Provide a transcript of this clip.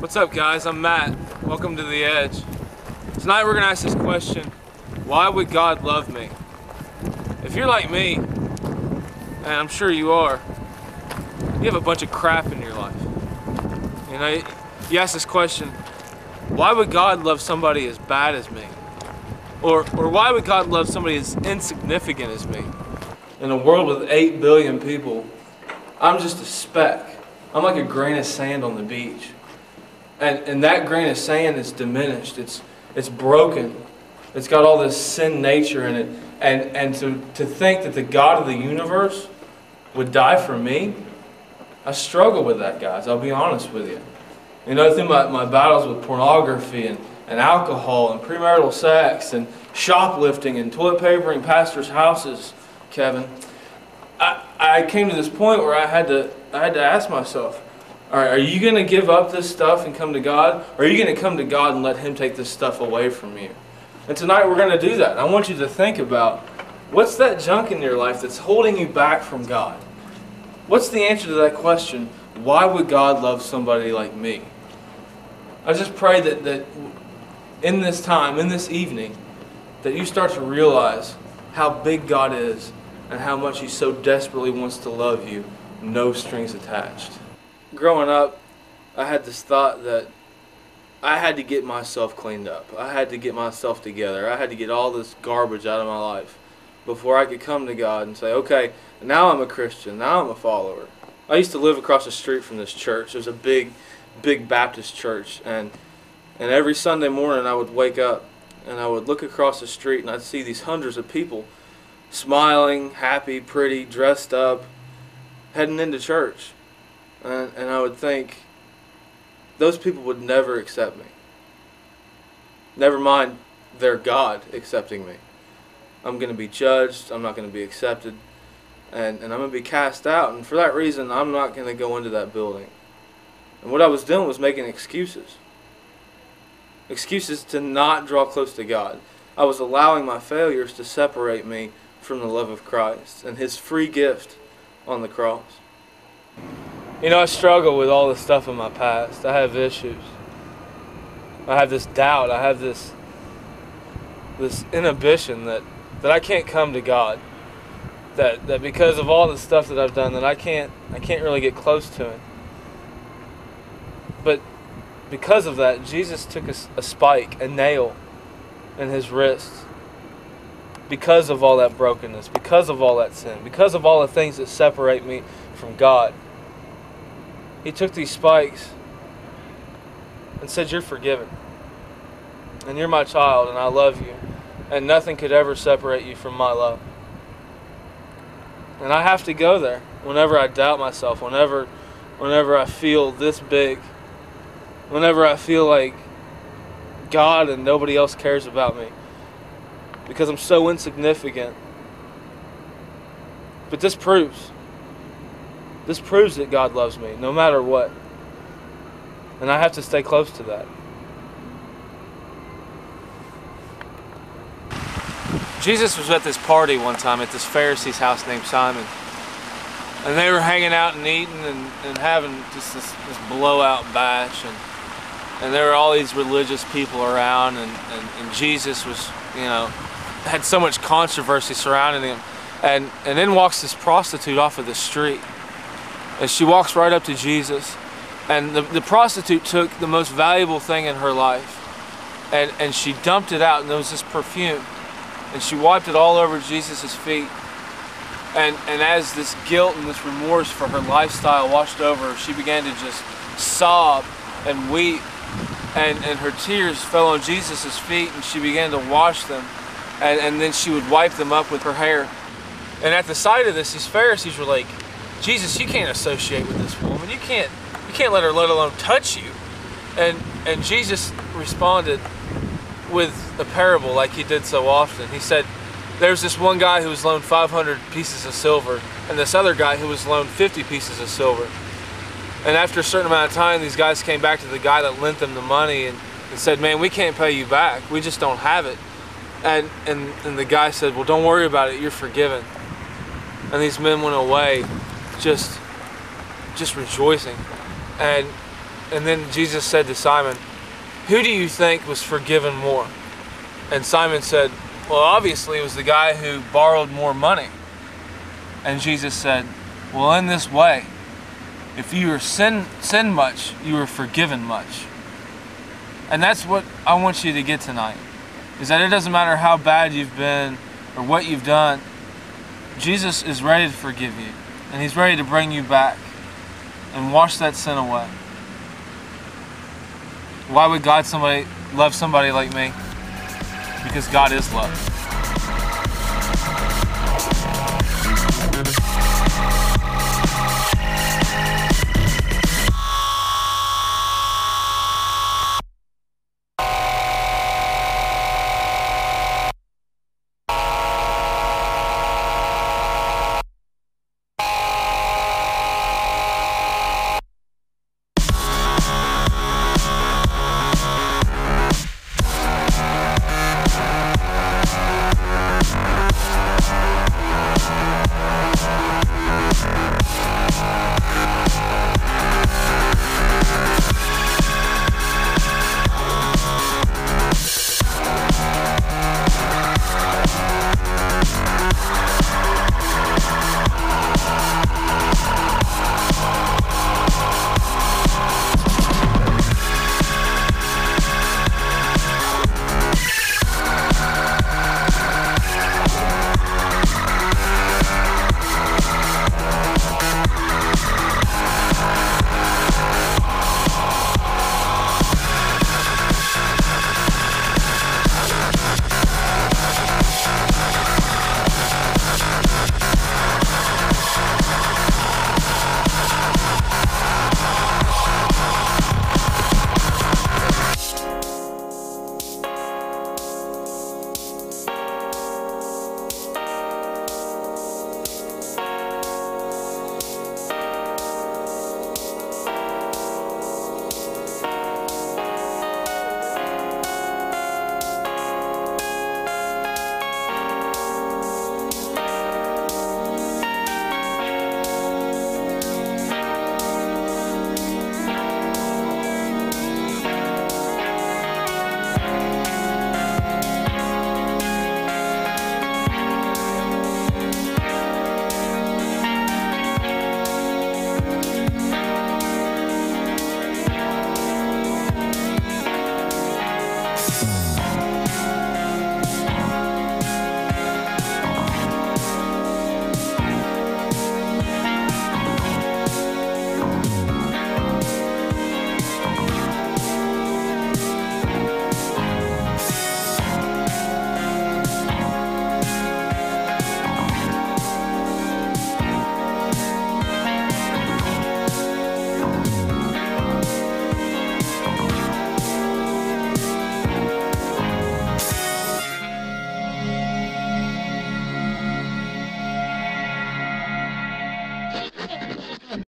What's up, guys? I'm Matt. Welcome to The Edge. Tonight we're going to ask this question: why would God love me? If you're like me, and I'm sure you are, you have a bunch of crap in your life. You know, you ask this question: why would God love somebody as bad as me? Or why would God love somebody as insignificant as me? In a world with 8 billion people, I'm just a speck. I'm like a grain of sand on the beach. And that grain of sand is diminished. It's broken. It's got all this sin nature in it. And to think that the God of the universe would die for me, I struggle with that, guys. I'll be honest with you. You know, through my battles with pornography and alcohol and premarital sex and shoplifting and toilet papering pastors' houses, Kevin, I came to this point where I had to ask myself, all right, are you going to give up this stuff and come to God? Or are you going to come to God and let Him take this stuff away from you? And tonight we're going to do that. I want you to think about, what's that junk in your life that's holding you back from God? What's the answer to that question? Why would God love somebody like me? I just pray that in this time, in this evening, that you start to realize how big God is and how much He so desperately wants to love you, no strings attached. Growing up, I had this thought that I had to get myself cleaned up. I had to get myself together. I had to get all this garbage out of my life before I could come to God and say, okay, now I'm a Christian, now I'm a follower. I used to live across the street from this church. It was a big Baptist church, and every Sunday morning I would wake up and I would look across the street and I'd see these hundreds of people smiling, happy, pretty, dressed up, heading into church. And I would think, those people would never accept me. Never mind their God accepting me. I'm going to be judged, I'm not going to be accepted, and I'm going to be cast out. And for that reason, I'm not going to go into that building. And what I was doing was making excuses. Excuses to not draw close to God. I was allowing my failures to separate me from the love of Christ and His free gift on the cross. You know, I struggle with all the stuff in my past. I have issues. I have this doubt. I have this inhibition that I can't come to God. That because of all the stuff that I've done, that I can't really get close to Him. But because of that, Jesus took a spike, a nail in His wrist. Because of all that brokenness, because of all that sin, because of all the things that separate me from God, He took these spikes and said, you're forgiven. And you're my child, and I love you. And nothing could ever separate you from my love. And I have to go there whenever I doubt myself, whenever I feel this big, whenever I feel like God and nobody else cares about me, because I'm so insignificant. But this proves that God loves me, no matter what. And I have to stay close to that. Jesus was at this party one time at this Pharisee's house named Simon. And they were hanging out and eating and having just this blowout bash. And there were all these religious people around. And Jesus was, you know, had so much controversy surrounding Him. And then walks this prostitute off of the street. And she walks right up to Jesus, and the prostitute took the most valuable thing in her life, and she dumped it out, and there was this perfume, and she wiped it all over Jesus' feet. And as this guilt and this remorse for her lifestyle washed over her, she began to just sob and weep, and her tears fell on Jesus' feet, and she began to wash them, and then she would wipe them up with her hair. And at the sight of this, these Pharisees were like, Jesus, you can't associate with this woman. You can't let her, let alone touch you. And Jesus responded with a parable like He did so often. He said, there's this one guy who was loaned 500 pieces of silver, and this other guy who was loaned 50 pieces of silver. And after a certain amount of time, these guys came back to the guy that lent them the money and said, man, we can't pay you back. We just don't have it. And the guy said, well, don't worry about it. You're forgiven. And these men went away just rejoicing. And And then Jesus said to Simon, "Who do you think was forgiven more?" And Simon said, "Well, obviously it was the guy who borrowed more money." And Jesus said, "Well, in this way, if you were sin much, you were forgiven much." And that's what I want you to get tonight, is that it doesn't matter how bad you've been or what you've done. Jesus is ready to forgive you, and He's ready to bring you back and wash that sin away. Why would God love somebody like me? Because God is love.